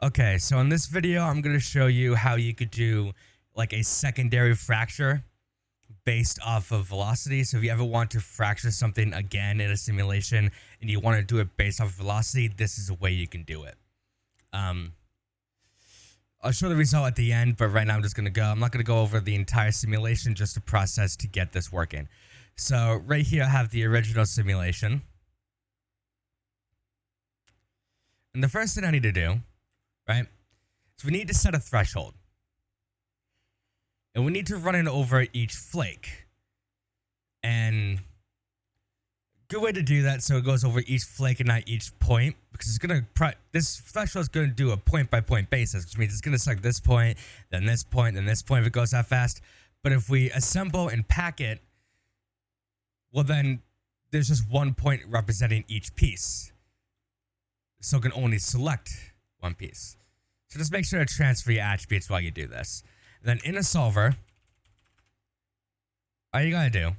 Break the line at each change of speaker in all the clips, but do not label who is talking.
Okay, so in this video, I'm going to show you how you could do like a secondary fracture based off of velocity. So if you ever want to fracture something again in a simulation and you want to do it based off of velocity, this is a way you can do it. I'll show the result at the end, but right now I'm just going to go. I'm not going to go over the entire simulation, just a process to get this working. So right here, I have the original simulation. And the first thing I need to do, right, is we need to set a threshold. And we need to run it over each flake. And good way to do that so it goes over each flake and not each point, because it's going to, this threshold is going to do a point by point basis, which means it's going to select this point, then this point, then this point if it goes that fast. But if we assemble and pack it, well then there's just one point representing each piece. So it can only select one piece. So just make sure to transfer your attributes while you do this. And then in a solver, all you gotta do,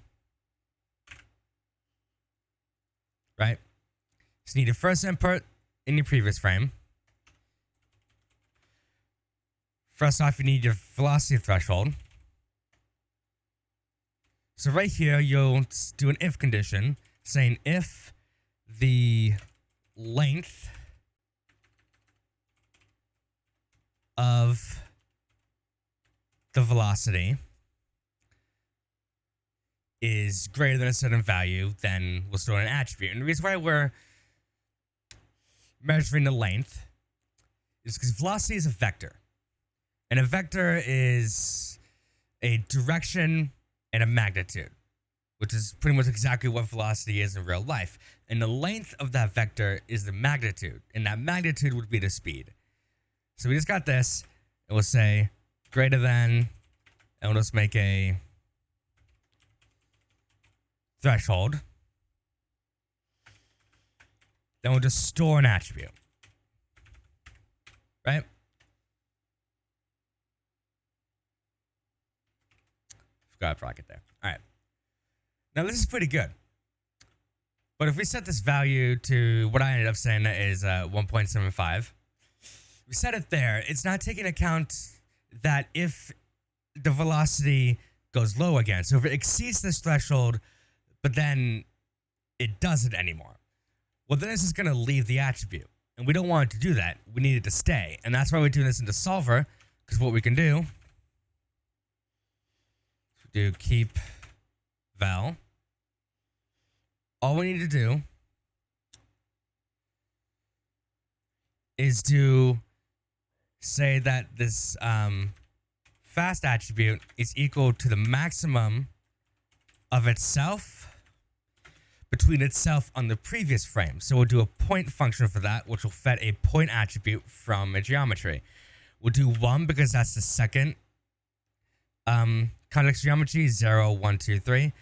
right, is you need to first input in your previous frame. First off, you need your velocity threshold. So right here, you'll do an if condition saying if the length of the velocity is greater than a certain value, then we'll store an attribute. And the reason why we're measuring the length is because velocity is a vector. And a vector is a direction and a magnitude, which is pretty much exactly what velocity is in real life. And the length of that vector is the magnitude, and that magnitude would be the speed. So we just got this, and we'll say greater than, and we'll just make a threshold. Then we'll just store an attribute, right? Forgot a bracket there. All right. Now this is pretty good. But if we set this value to what I ended up saying is 1.75, we set it there. It's not taking account that if the velocity goes low again. So if it exceeds this threshold, but then it doesn't anymore, well, then this is going to leave the attribute. And we don't want it to do that. We need it to stay. And that's why we're doing this in the solver, because what we can do keep val. All we need to do is to say that this fast attribute is equal to the maximum of itself between itself on the previous frame. So we'll do a point function for that, which will fetch a point attribute from a geometry. We'll do 1 because that's the second convex geometry, 0, 1, 2, 3.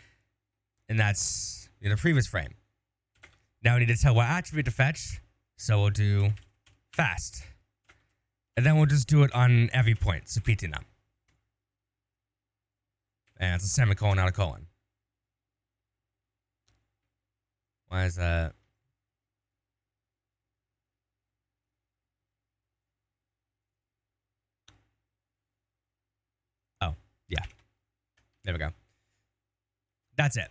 And that's in the previous frame. Now we need to tell what attribute to fetch. So we'll do fast. And then we'll just do it on every point. So pt num. And it's a semicolon, not a colon. Why is that? Oh, yeah. There we go. That's it.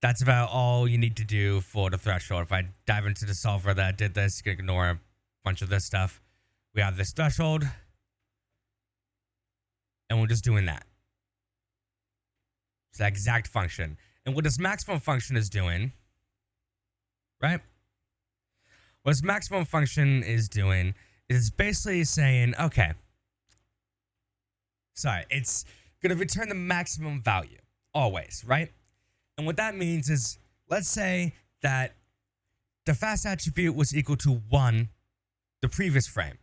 That's about all you need to do for the threshold. If I dive into the solver that did this, you can ignore a bunch of this stuff. We have this threshold, and we're just doing that. It's that exact function. And what this maximum function is doing, right? What this maximum function is doing is basically saying, okay, sorry, it's going to return the maximum value, always, right? And what that means is, let's say that the fast attribute was equal to 1 the previous frame,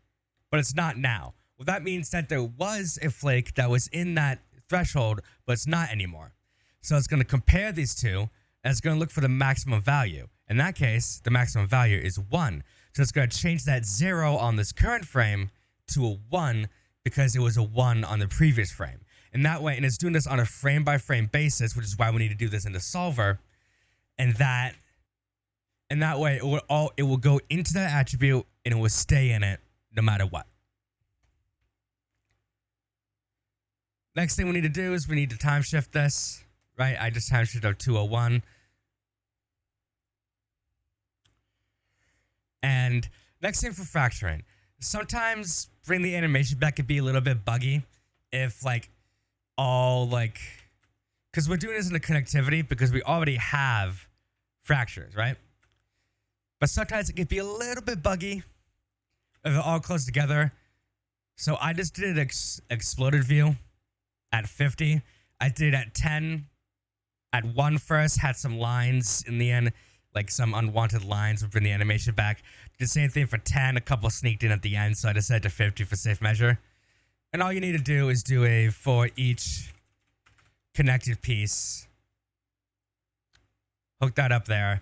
but it's not now. Well, that means that there was a flake that was in that threshold, but it's not anymore. So it's going to compare these two, and it's going to look for the maximum value. In that case, the maximum value is 1. So it's going to change that 0 on this current frame to a 1 because it was a 1 on the previous frame. And that way, and it's doing this on a frame by frame basis, which is why we need to do this in the solver. And that And that way it will go into that attribute and it will stay in it no matter what. Next thing we need to do is we need to time shift this, right? I just time shifted 201. And next thing for fracturing. Sometimes bring the animation back could be a little bit buggy if like all like, because we're doing this in the connectivity because we already have fractures, right? But sometimes it can be a little bit buggy if they're all close together. So I just did an exploded view at 50. I did it at 10. At 1 first, had some lines in the end, like some unwanted lines would bring the animation back. Did the same thing for 10, a couple sneaked in at the end, so I just set it to 50 for safe measure. And all you need to do is do a for each connected piece. Hook that up there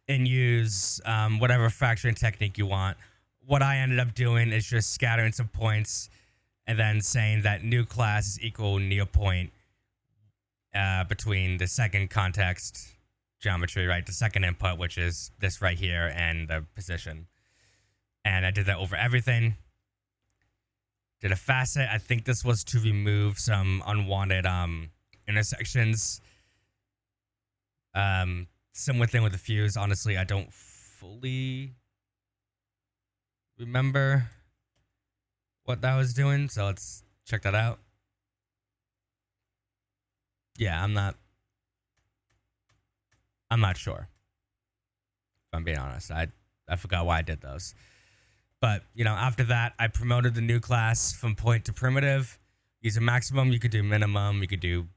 and use whatever fracturing technique you want. What I ended up doing is just scattering some points and then saying that new class is equal neopoint between the second context geometry, right? The second input, which is this right here, and the position. And I did that over everything. Did a facet. I think this was to remove some unwanted intersections. Similar thing with the fuse. Honestly, I don't fully remember what that was doing, so let's check that out. Yeah, I'm not sure. If I'm being honest, I forgot why I did those. But, you know, after that, I promoted the new class from point to primitive. Use a maximum, you could do minimum, you could do,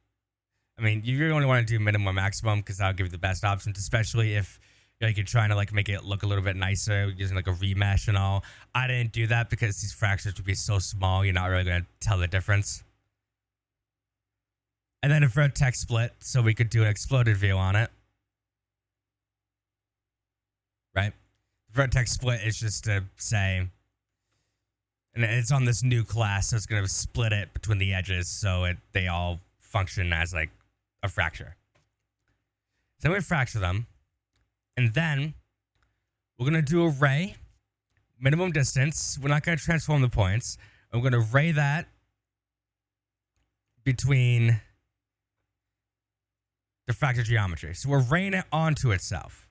I mean, you really only want to do minimum or maximum because that'll give you the best options, especially if like you're trying to like make it look a little bit nicer using like a remesh and all. I didn't do that because these fractures would be so small, you're not really going to tell the difference. And then a vertex split, so we could do an exploded view on it. Right? Vertex split is just to say, and it's on this new class, so it's going to split it between the edges so they all function as like a fracture. So we fracture them, and then we're going to do a ray, minimum distance. We're not going to transform the points. I'm going to ray that between the fracture geometry. So we're raying it onto itself.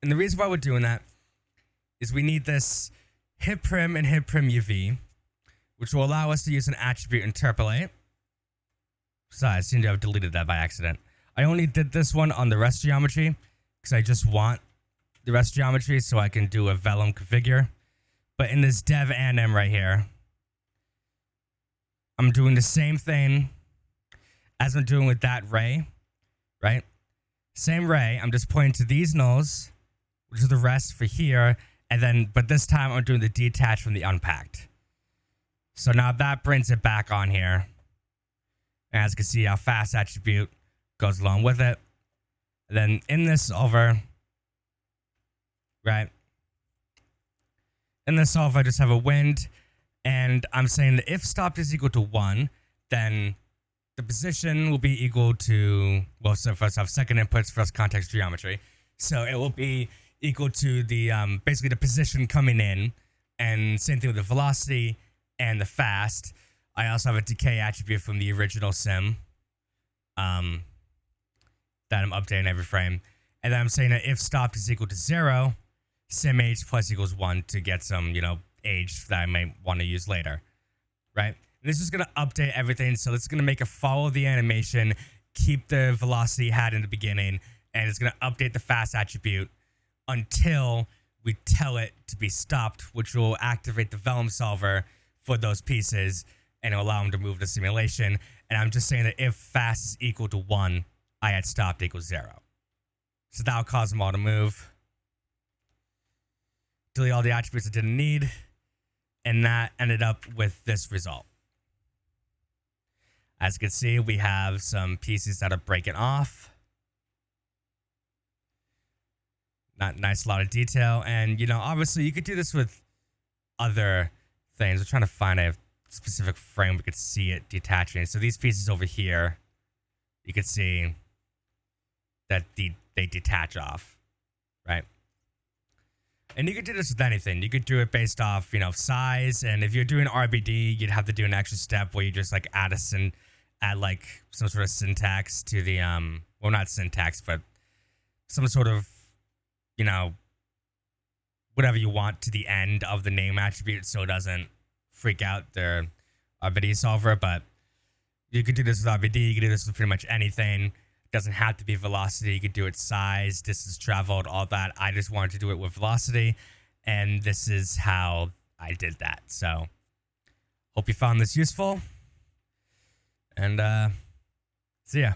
And the reason why we're doing that is we need this hit prim and hit prim UV, which will allow us to use an attribute interpolate. Sorry, I seem to have deleted that by accident. I only did this one on the rest geometry because I just want the rest geometry so I can do a vellum configure. But in this dev anim right here, I'm doing the same thing as I'm doing with that ray, right? Same ray, I'm just pointing to these nulls, which is the rest for here, and then, but this time I'm doing the detached from the unpacked. So now that brings it back on here. And as you can see, our fast attribute goes along with it. And then in this solver, right? In this solver, I just have a wind, and I'm saying that if stopped is equal to 1, then the position will be equal to, well, so first off, second inputs, first context geometry. So it will be equal to the, basically the position coming in, and same thing with the velocity and the fast. I also have a decay attribute from the original sim that I'm updating every frame. And then I'm saying that if stopped is equal to 0, sim age plus equals 1 to get some, you know, age that I might want to use later, right? And this is going to update everything. So it's going to make it follow the animation, keep the velocity it had in the beginning, and it's going to update the fast attribute until we tell it to be stopped, which will activate the vellum solver for those pieces and it'll allow them to move the simulation. And I'm just saying that if fast is equal to 1, I had stopped equals 0. So that'll cause them all to move. Delete all the attributes I didn't need. And that ended up with this result. As you can see, we have some pieces that are breaking off. Not nice, a lot of detail. And, you know, obviously you could do this with other things. We're trying to find a specific frame we could see it detaching. So these pieces over here, you could see that they detach off. right? And you could do this with anything. You could do it based off, size. And if you're doing RBD, you'd have to do an extra step where you just like add like some sort of syntax to the well, not syntax, but some sort of, you know, whatever you want to the end of the name attribute so it doesn't freak out their RBD solver. But you could do this with RBD. You could do this with pretty much anything. It doesn't have to be velocity. You could do it size, distance traveled, all that. I just wanted to do it with velocity, and this is how I did that. So hope you found this useful, and see ya.